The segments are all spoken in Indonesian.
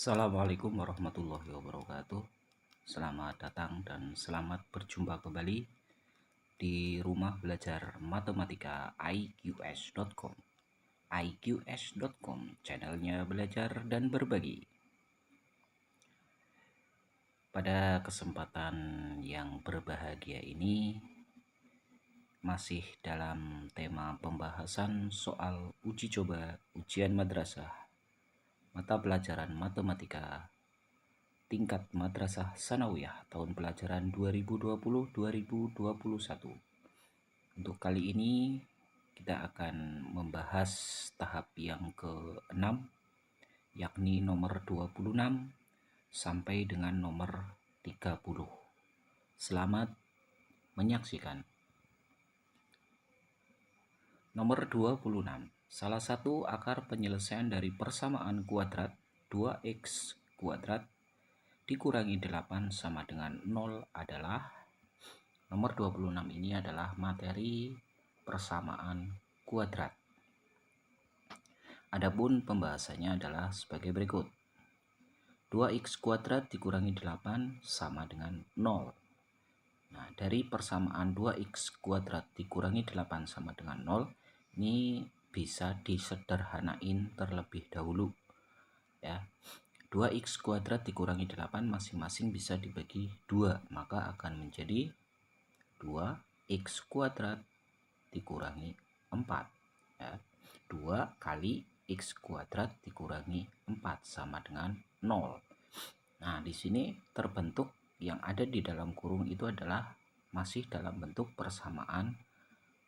Assalamualaikum warahmatullahi wabarakatuh. Selamat datang dan selamat berjumpa kembali di rumah belajar matematika iqs.com. iqs.com, channelnya belajar dan berbagi. Pada kesempatan yang berbahagia ini masih dalam tema pembahasan soal uji coba ujian madrasah mata pelajaran matematika tingkat madrasah sanawiyah tahun pelajaran 2020-2021. Untuk kali ini kita akan membahas tahap yang ke-6, yakni nomor 26 sampai dengan nomor 30. Selamat menyaksikan. Nomor 26. Salah satu akar penyelesaian dari persamaan kuadrat 2x kuadrat dikurangi 8 sama dengan 0 adalah nomor 26 ini adalah materi persamaan kuadrat. Adapun pembahasannya adalah sebagai berikut. 2x kuadrat dikurangi 8 sama dengan 0. Nah, dari persamaan 2x kuadrat dikurangi 8 sama dengan 0, ini bisa disederhanain terlebih dahulu. Ya. 2x kuadrat dikurangi 8 masing-masing bisa dibagi 2, maka akan menjadi 2x kuadrat dikurangi 4. Ya. 2 kali x kuadrat dikurangi 4 sama dengan 0. Nah, di sini terbentuk yang ada di dalam kurung itu adalah masih dalam bentuk persamaan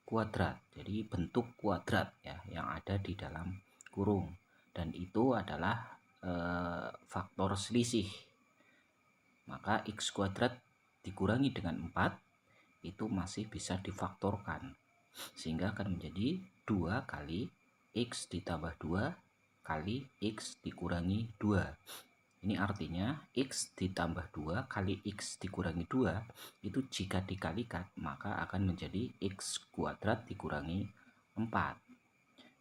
kuadrat. Jadi bentuk kuadrat ya yang ada di dalam kurung, dan itu adalah faktor selisih. Maka x kuadrat dikurangi dengan 4 itu masih bisa difaktorkan, sehingga akan menjadi 2 kali x ditambah 2 kali x dikurangi 2. Ini artinya x ditambah 2 kali x dikurangi 2 itu jika dikalikan maka akan menjadi x kuadrat dikurangi 4.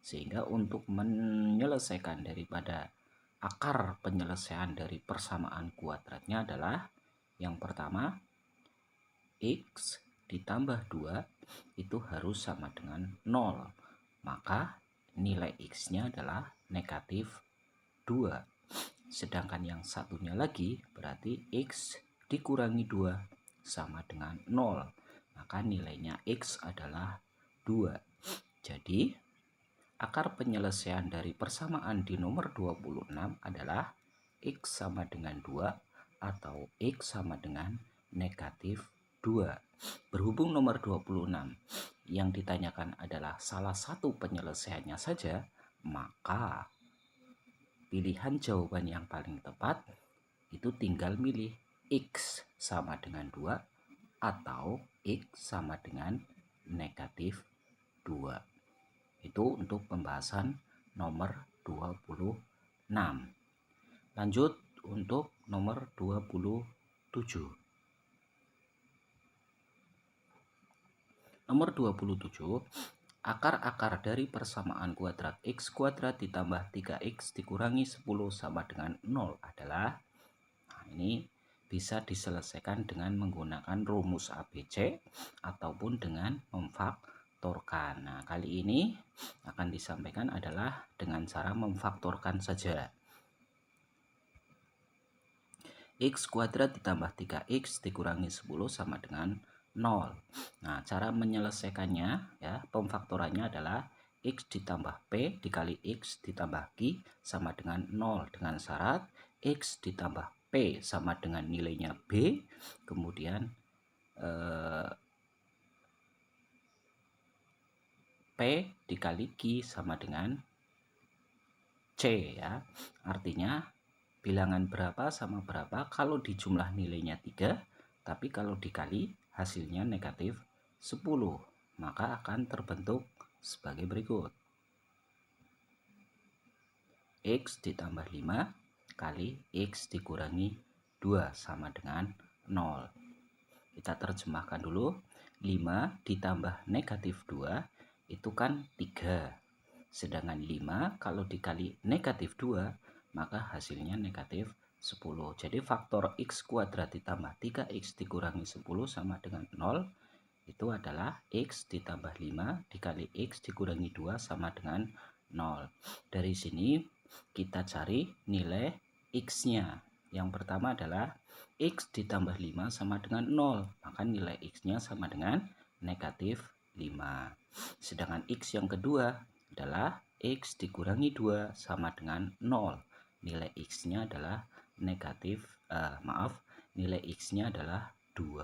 Sehingga untuk menyelesaikan daripada akar penyelesaian dari persamaan kuadratnya adalah yang pertama, x ditambah 2 itu harus sama dengan 0. Maka nilai x-nya adalah negatif 2. Sedangkan yang satunya lagi berarti x dikurangi 2 sama dengan 0. Maka nilainya x adalah 2. Jadi akar penyelesaian dari persamaan di nomor 26 adalah x sama dengan 2 atau x sama dengan negatif 2. Berhubung nomor 26 yang ditanyakan adalah salah satu penyelesaiannya saja, maka pilihan jawaban yang paling tepat itu tinggal milih x sama dengan 2 atau x sama dengan negatif 2. Itu untuk pembahasan nomor 26. Lanjut untuk nomor 27. Nomor 27, akar-akar dari persamaan kuadrat x kuadrat ditambah 3x dikurangi 10 sama dengan 0 adalah, nah ini bisa diselesaikan dengan menggunakan rumus ABC ataupun dengan memfaktorkan. Nah, kali ini akan disampaikan adalah dengan cara memfaktorkan saja. X kuadrat ditambah 3x dikurangi 10 sama dengan 0. Nah, cara menyelesaikannya ya, pemfaktorannya adalah x ditambah p dikali x ditambah q sama dengan 0 dengan syarat x ditambah p sama dengan nilainya b, kemudian p dikali q sama dengan c ya. Artinya bilangan berapa sama berapa kalau dijumlah nilainya 3, tapi kalau dikali hasilnya negatif 10, maka akan terbentuk sebagai berikut. X ditambah 5 kali X dikurangi 2 sama dengan 0. Kita terjemahkan dulu. 5 ditambah negatif 2 itu kan 3. Sedangkan 5 kalau dikali negatif 2 maka hasilnya negatif 10. Jadi faktor x kuadrat ditambah 3x dikurangi 10 sama dengan 0. Itu adalah x ditambah 5 dikali x dikurangi 2 sama dengan 0. Dari sini kita cari nilai x-nya. Yang pertama adalah x ditambah 5 sama dengan 0. Maka nilai x-nya sama dengan negatif 5. Sedangkan x yang kedua adalah x dikurangi 2 sama dengan 0. Nilai x-nya adalah nilai x-nya adalah 2.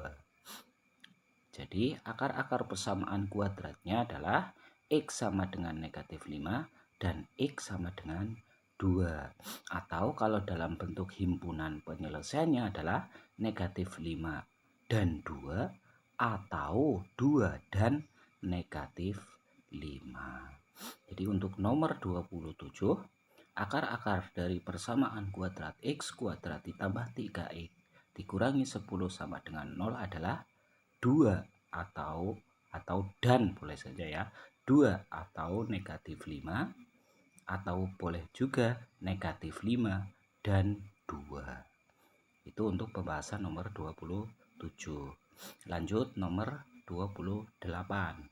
Jadi akar-akar persamaan kuadratnya adalah x sama dengan negatif 5 dan x sama dengan 2. Atau kalau dalam bentuk himpunan penyelesaiannya adalah negatif 5 dan 2 atau 2 dan negatif 5. Jadi untuk nomor 27, akar-akar dari persamaan kuadrat x kuadrat ditambah 3x dikurangi 10 sama dengan 0 adalah 2 atau dan boleh saja ya, 2 atau negatif 5 atau boleh juga negatif 5 dan 2. Itu untuk pembahasan nomor 27. Lanjut nomor 28.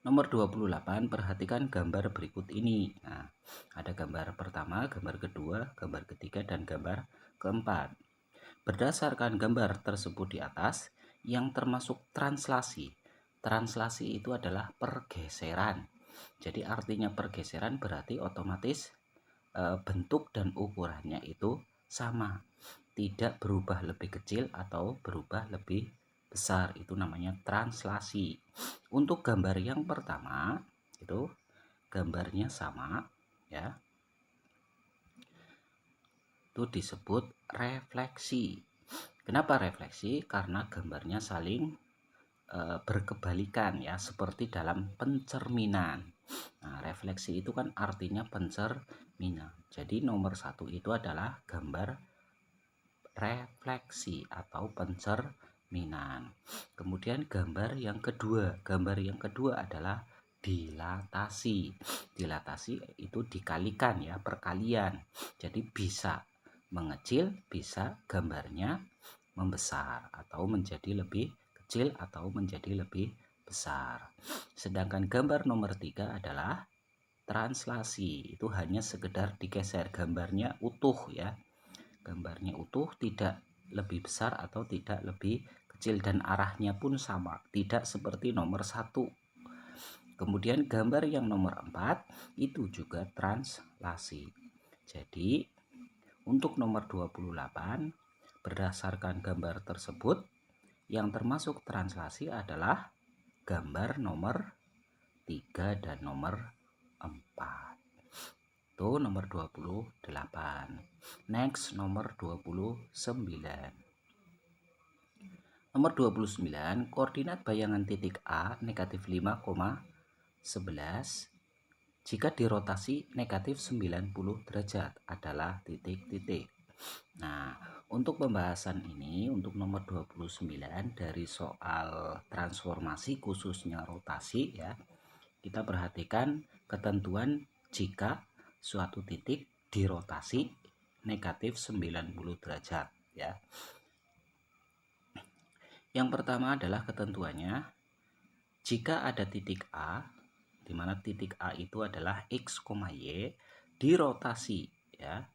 Nomor 28, perhatikan gambar berikut ini. Nah, ada gambar pertama, gambar kedua, gambar ketiga, dan gambar keempat. Berdasarkan gambar tersebut di atas, yang termasuk translasi. Translasi itu adalah pergeseran. Jadi artinya pergeseran berarti otomatis bentuk dan ukurannya itu sama. Tidak berubah lebih kecil atau berubah lebih besar. Itu namanya translasi. Untuk gambar yang pertama, itu gambarnya sama ya. Itu disebut refleksi. Kenapa refleksi? Karena gambarnya saling berkebalikan ya, seperti dalam pencerminan. Nah, refleksi itu kan artinya pencerminan. Jadi nomor 1 itu adalah gambar refleksi atau pencerminan. Kemudian gambar yang kedua adalah dilatasi. Dilatasi itu dikalikan ya, perkalian. Jadi bisa mengecil, bisa gambarnya membesar atau menjadi lebih kecil atau menjadi lebih besar. Sedangkan gambar nomor 3 adalah translasi. Itu hanya sekedar digeser, gambarnya utuh ya. Gambarnya utuh, tidak lebih besar atau tidak lebih kecil, dan arahnya pun sama, tidak seperti nomor 1. Kemudian gambar yang nomor 4 itu juga translasi. Jadi untuk nomor 28, berdasarkan gambar tersebut, yang termasuk translasi adalah gambar nomor 3 dan nomor 4. Itu nomor 28. Next, nomor 29. Nomor 29, koordinat bayangan titik A negatif 5,11 jika dirotasi negatif 90 derajat adalah titik-titik. Nah, untuk pembahasan ini, untuk nomor 29 dari soal transformasi khususnya rotasi ya, kita perhatikan ketentuan jika suatu titik dirotasi negatif 90 derajat ya. Yang pertama adalah ketentuannya, jika ada titik A, di mana titik A itu adalah X, Y, dirotasi ya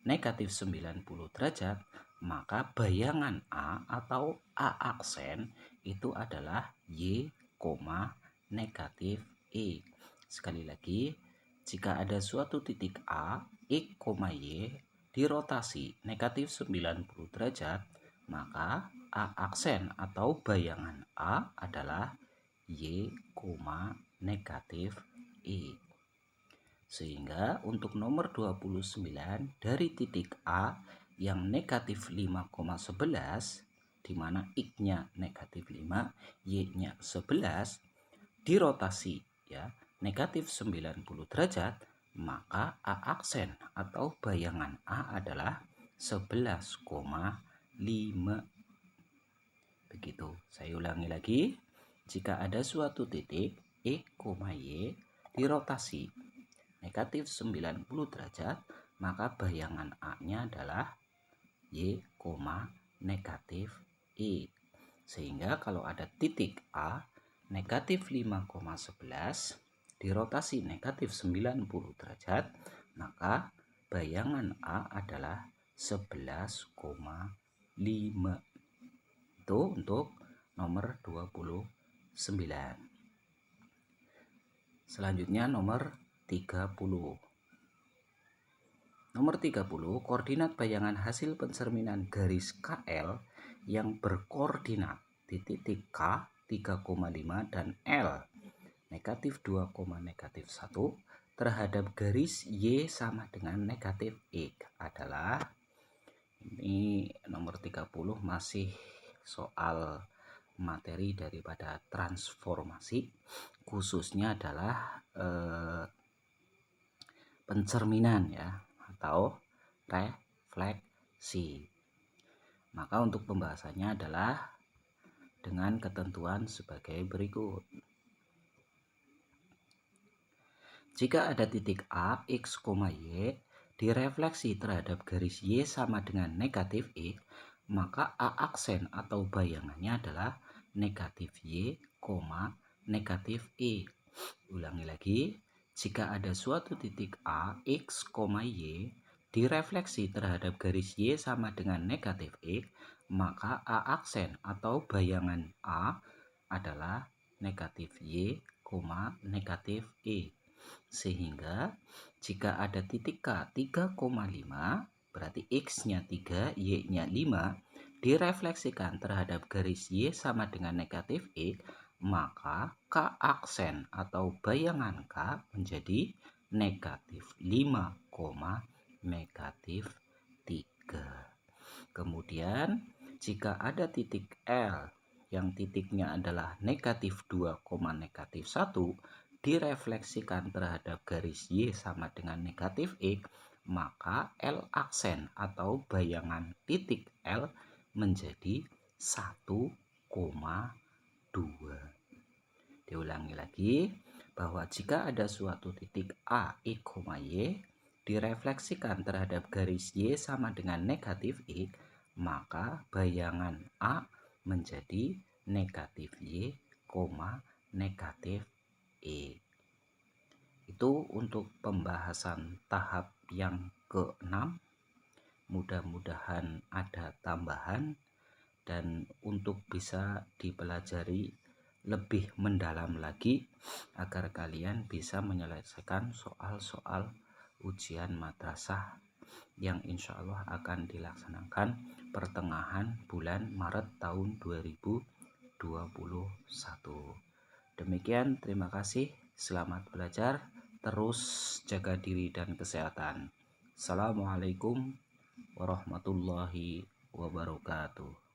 negatif 90 derajat, maka bayangan A atau A aksen itu adalah Y, negatif E. Sekali lagi, jika ada suatu titik A, X, Y dirotasi negatif 90 derajat, maka A aksen atau bayangan A adalah Y, negatif E. Sehingga untuk nomor 29 dari titik A yang negatif 5,11, di mana X-nya negatif 5, Y-nya 11, dirotasi ya negatif 90 derajat, maka A aksen atau bayangan A adalah 11,5. Begitu. Saya ulangi lagi. Jika ada suatu titik X, Y dirotasi negatif 90 derajat, maka bayangan A-nya adalah Y, negatif E. Sehingga kalau ada titik A negatif 5,11 dirotasi negatif 90 derajat, maka bayangan A adalah 11,5. Itu untuk nomor 29. Selanjutnya nomor 30. Nomor 30, koordinat bayangan hasil pencerminan garis KL yang berkoordinat di titik K 3,5 dan L negatif 2, negatif 1 terhadap garis Y sama dengan negatif X adalah, ini nomor 30 masih soal materi daripada transformasi, khususnya adalah pencerminan ya, atau refleksi. Maka untuk pembahasannya adalah dengan ketentuan sebagai berikut. Jika ada titik A, X, Y direfleksi terhadap garis Y sama dengan negatif X, maka A aksen atau bayangannya adalah negatif Y, negatif E. Ulangi lagi, jika ada suatu titik A, X, Y direfleksi terhadap garis Y sama dengan negatif X, maka A aksen atau bayangan A adalah negatif Y, negatif E. Sehingga jika ada titik K 3,5 berarti X-nya 3, Y-nya 5 direfleksikan terhadap garis Y sama dengan negatif X, maka K aksen atau bayangan K menjadi negatif 5, negatif 3. Kemudian jika ada titik L yang titiknya adalah negatif 2, negatif 1 direfleksikan terhadap garis Y sama dengan negatif X, maka L aksen atau bayangan titik L menjadi 1,2. Diulangi lagi bahwa jika ada suatu titik A, X, Y direfleksikan terhadap garis Y sama dengan negatif X, maka bayangan A menjadi negatif Y, negatif E. Itu untuk pembahasan tahap yang ke-6. Mudah-mudahan ada tambahan dan untuk bisa dipelajari lebih mendalam lagi agar kalian bisa menyelesaikan soal-soal ujian madrasah yang insya Allah akan dilaksanakan pertengahan bulan Maret tahun 2021. Demikian, terima kasih. Selamat belajar. Terus jaga diri dan kesehatan. Assalamualaikum warahmatullahi wabarakatuh.